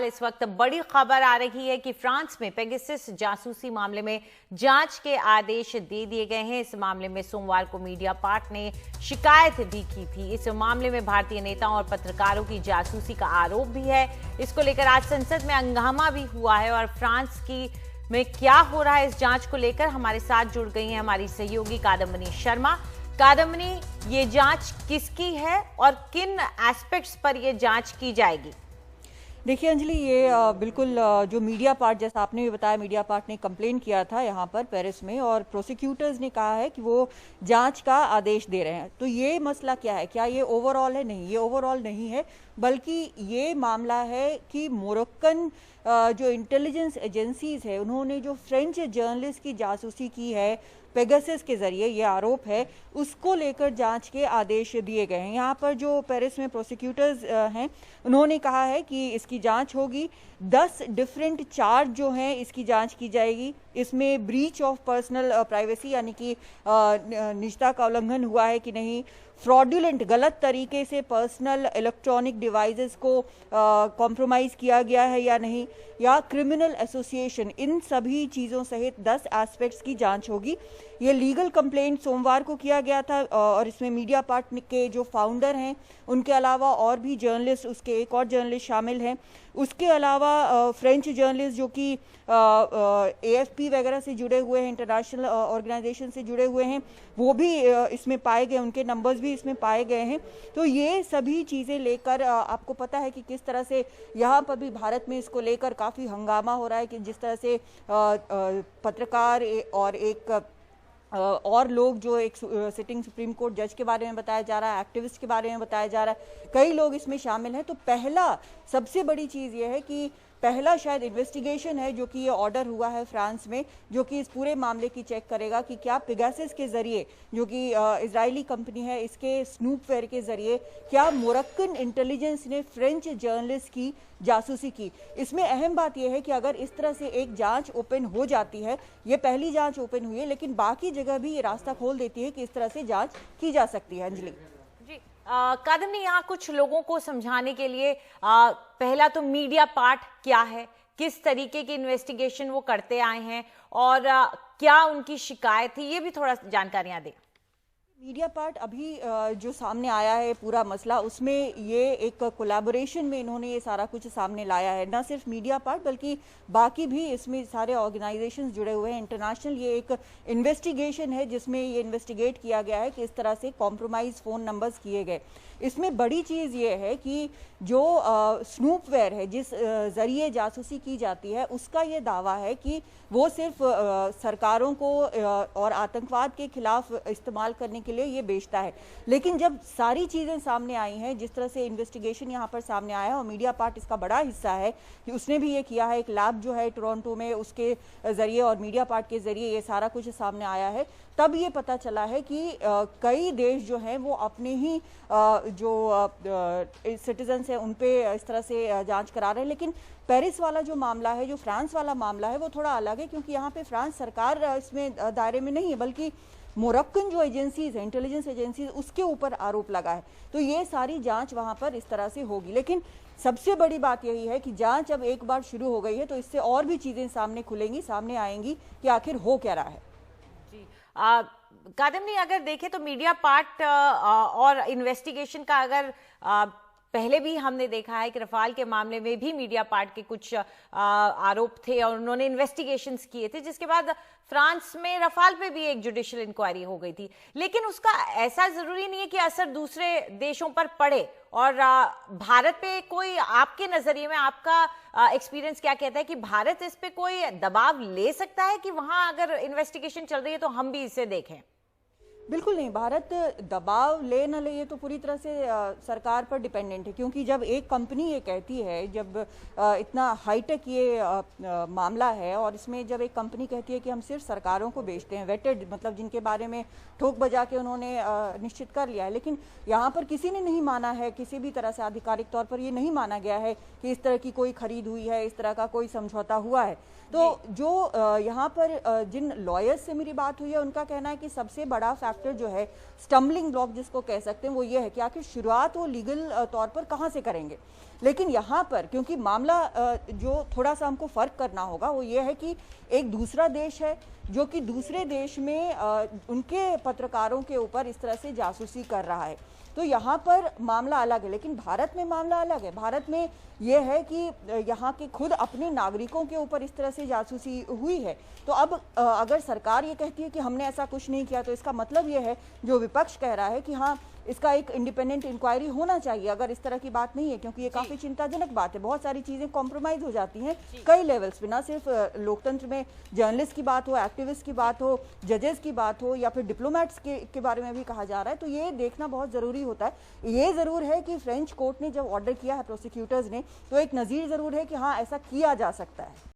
इस वक्त बड़ी खबर आ रही है कि फ्रांस में पेगासस जासूसी मामले में जांच के आदेश दे दिए गए हैं। इस मामले में सोमवार को मीडियापार्ट ने शिकायत भी की थी। इस मामले में भारतीय नेताओं और पत्रकारों की जासूसी का आरोप भी है। इसको लेकर आज संसद में हंगामा भी हुआ है और फ्रांस की में क्या हो रहा है इस जांच को लेकर हमारे साथ जुड़ गई हैं हमारी सहयोगी कादम्बिनी शर्मा। कादम्बिनी, ये जांच किसकी है और किन एस्पेक्ट्स पर ये जांच की जाएगी? देखिए अंजलि, ये बिल्कुल जो मीडियापार्ट, जैसा आपने भी बताया, मीडियापार्ट ने कंप्लेन किया था यहाँ पर पेरिस में और प्रोसिक्यूटर्स ने कहा है कि वो जांच का आदेश दे रहे हैं। तो ये मसला क्या है? क्या ये ओवरऑल है? नहीं, ये ओवरऑल नहीं है, बल्कि ये मामला है कि मोरक्कन जो इंटेलिजेंस एजेंसीज है उन्होंने जो फ्रेंच जर्नलिस्ट की जासूसी की है पेगासस के जरिए, ये आरोप है, उसको लेकर जांच के आदेश दिए गए हैं। यहाँ पर जो पेरिस में प्रोसिक्यूटर्स हैं उन्होंने कहा है कि इसकी जांच होगी। 10 डिफरेंट चार्ज जो हैं इसकी जांच की जाएगी। इसमें ब्रीच ऑफ पर्सनल प्राइवेसी यानी कि निजता का उल्लंघन हुआ है कि नहीं, फ्रॉडुलेंट गलत तरीके से पर्सनल इलेक्ट्रॉनिक डिवाइसेस को कॉम्प्रोमाइज किया गया है या नहीं, या क्रिमिनल एसोसिएशन, इन सभी चीज़ों सहित 10 एस्पेक्ट्स की जांच होगी। ये लीगल कंप्लेंट सोमवार को किया गया था और इसमें मीडियापार्ट के जो फाउंडर हैं उनके अलावा और भी जर्नलिस्ट, उसके एक और जर्नलिस्ट शामिल हैं। उसके अलावा फ्रेंच जर्नलिस्ट जो कि AFP वगैरह से जुड़े हुए हैं, इंटरनेशनल ऑर्गेनाइजेशन से जुड़े हुए हैं, वो भी इसमें पाए गए, उनके नंबर्स भी इसमें पाए गए हैं। तो ये सभी चीज़ें लेकर आपको पता है कि किस तरह से यहाँ पर भी भारत में इसको लेकर काफ़ी हंगामा हो रहा है कि जिस तरह से पत्रकार और एक और लोग, जो एक सिटिंग सुप्रीम कोर्ट जज के बारे में बताया जा रहा है, एक्टिविस्ट के बारे में बताया जा रहा है, कई लोग इसमें शामिल हैं। तो पहला सबसे बड़ी चीज़ ये है कि पहला शायद इन्वेस्टिगेशन है जो कि ये ऑर्डर हुआ है फ्रांस में, जो कि इस पूरे मामले की चेक करेगा कि क्या पेगासस के जरिए, जो कि इजरायली कंपनी है, इसके स्नूपवेयर के जरिए क्या मोरक्कन इंटेलिजेंस ने फ्रेंच जर्नलिस्ट की जासूसी की। इसमें अहम बात यह है कि अगर इस तरह से एक जांच ओपन हो जाती है, ये पहली जांच ओपन हुई है, लेकिन बाकी जगह भी ये रास्ता खोल देती है कि इस तरह से जांच की जा सकती है। अंजलि जी, कादम्बिनी, यहाँ कुछ लोगों को समझाने के लिए पहला तो मीडियापार्ट क्या है, किस तरीके की इन्वेस्टिगेशन वो करते आए हैं और क्या उनकी शिकायत थी, ये भी थोड़ा जानकारियां दें। मीडियापार्ट अभी जो सामने आया है पूरा मसला, उसमें ये एक कोलैबोरेशन में इन्होंने ये सारा कुछ सामने लाया है। ना सिर्फ मीडियापार्ट बल्कि बाकी भी इसमें सारे ऑर्गेनाइजेशंस जुड़े हुए हैं, इंटरनेशनल। ये एक इन्वेस्टिगेशन है जिसमें ये इन्वेस्टिगेट किया गया है कि इस तरह से कॉम्प्रोमाइज फ़ोन नंबर्स किए गए। इसमें बड़ी चीज़ ये है कि जो स्नूपवेयर है, जिस ज़रिए जासूसी की जाती है, उसका ये दावा है कि वो सिर्फ सरकारों को और आतंकवाद के खिलाफ इस्तेमाल करने के लिए ये बेचता है। लेकिन जब सारी चीज़ें सामने आई हैं, जिस तरह से इन्वेस्टिगेशन यहाँ पर सामने आया है, और मीडियापार्ट इसका बड़ा हिस्सा है कि उसने भी ये किया है, एक लैब जो है टोरंटो में, उसके ज़रिए और मीडियापार्ट के ज़रिए ये सारा कुछ सामने आया है। तब ये पता चला है कि कई देश जो हैं वो अपने ही जो सिटीजन्स हैं उन पे इस तरह से जांच करा रहे हैं। लेकिन पेरिस वाला जो मामला है, जो फ्रांस वाला मामला है, वो थोड़ा अलग है, क्योंकि यहाँ पे फ्रांस सरकार इसमें दायरे में नहीं है, बल्कि मोरक्कन जो एजेंसीज हैं, इंटेलिजेंस एजेंसीज, उसके ऊपर आरोप लगा है। तो ये सारी जांच वहाँ पर इस तरह से होगी। लेकिन सबसे बड़ी बात यही है कि जांच अब एक बार शुरू हो गई है तो इससे और भी चीज़ें सामने खुलेंगी, सामने आएंगी कि आखिर हो क्या रहा है। कादम्बिनी, अगर देखें तो मीडियापार्ट और इन्वेस्टिगेशन का अगर पहले भी हमने देखा है कि रफाल के मामले में भी मीडियापार्ट के कुछ आरोप थे और उन्होंने इन्वेस्टिगेशंस किए थे, जिसके बाद फ्रांस में रफाल पे भी एक जुडिशियल इंक्वायरी हो गई थी। लेकिन उसका ऐसा जरूरी नहीं है कि असर दूसरे देशों पर पड़े। और भारत पे कोई, आपके नजरिए में आपका एक्सपीरियंस क्या कहता है कि भारत इस पे कोई दबाव ले सकता है कि वहां अगर इन्वेस्टिगेशन चल रही है तो हम भी इसे देखें? बिल्कुल नहीं, भारत दबाव ले न ले ये तो पूरी तरह से सरकार पर डिपेंडेंट है, क्योंकि जब एक कंपनी ये कहती है, जब इतना हाईटेक ये मामला है और इसमें जब एक कंपनी कहती है कि हम सिर्फ सरकारों को बेचते हैं, वेटेड, मतलब जिनके बारे में ठोक बजा के उन्होंने निश्चित कर लिया है, लेकिन यहाँ पर किसी ने नहीं माना है, किसी भी तरह से आधिकारिक तौर पर ये नहीं माना गया है कि इस तरह की कोई खरीद हुई है, इस तरह का कोई समझौता हुआ है। तो जो यहाँ पर जिन लॉयर्स से मेरी बात हुई है उनका कहना है कि सबसे बड़ा फैक्टर जो है, स्टम्बलिंग ब्लॉक जिसको कह सकते हैं, वो ये है कि आखिर शुरुआत वो लीगल तौर पर कहाँ से करेंगे। लेकिन यहाँ पर क्योंकि मामला जो थोड़ा सा हमको फर्क करना होगा वो ये है कि एक दूसरा देश है जो कि दूसरे देश में उनके पत्रकारों के ऊपर इस तरह से जासूसी कर रहा है, तो यहाँ पर मामला अलग है। लेकिन भारत में मामला अलग है। भारत में यह है कि यहाँ के खुद अपने नागरिकों के ऊपर इस तरह से जासूसी हुई है। तो अब अगर सरकार ये कहती है कि हमने ऐसा कुछ नहीं किया, तो इसका मतलब ये है जो विपक्ष कह रहा है कि हाँ इसका एक इंडिपेंडेंट इंक्वायरी होना चाहिए अगर इस तरह की बात नहीं है, क्योंकि ये काफी चिंताजनक बात है। बहुत सारी चीजें कॉम्प्रोमाइज हो जाती हैं कई लेवल्स पे, ना सिर्फ लोकतंत्र में जर्नलिस्ट की बात हो, एक्टिविस्ट की बात हो, जजेस की बात हो, या फिर डिप्लोमेट्स के बारे में भी कहा जा रहा है। तो ये देखना बहुत जरूरी होता है। ये जरूर है कि फ्रेंच कोर्ट ने जब ऑर्डर किया है प्रोसिक्यूटर्स ने, तो एक नजीर जरूर है कि हाँ ऐसा किया जा सकता है।